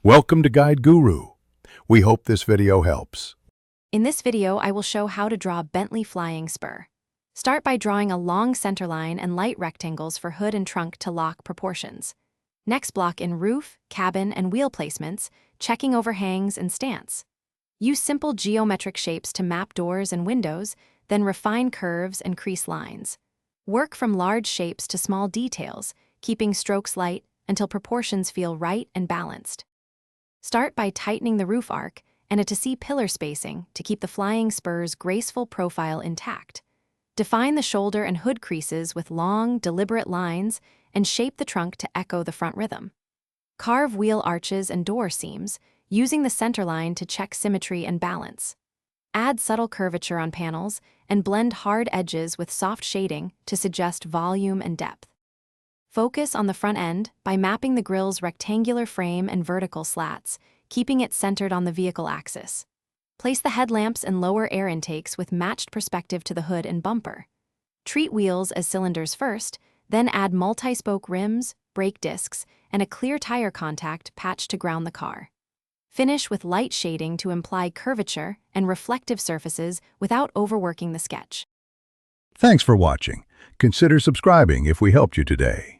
Welcome to Guide Guru. We hope this video helps. In this video, I will show how to draw Bentley Flying Spur. Start by drawing a long centerline and light rectangles for hood and trunk to lock proportions. Next, block in roof, cabin, and wheel placements, checking overhangs and stance. Use simple geometric shapes to map doors and windows, then refine curves and crease lines. Work from large shapes to small details, keeping strokes light until proportions feel right and balanced. Start by tightening the roof arc and a to-see pillar spacing to keep the flying spur's graceful profile intact. Define the shoulder and hood creases with long, deliberate lines and shape the trunk to echo the front rhythm. Carve wheel arches and door seams, using the centerline to check symmetry and balance. Add subtle curvature on panels and blend hard edges with soft shading to suggest volume and depth. Focus on the front end by mapping the grille's rectangular frame and vertical slats, keeping it centered on the vehicle axis. Place the headlamps and lower air intakes with matched perspective to the hood and bumper. Treat wheels as cylinders first, then add multi-spoke rims, brake discs, and a clear tire contact patch to ground the car. Finish with light shading to imply curvature and reflective surfaces without overworking the sketch. Thanks for watching. Consider subscribing if we helped you today.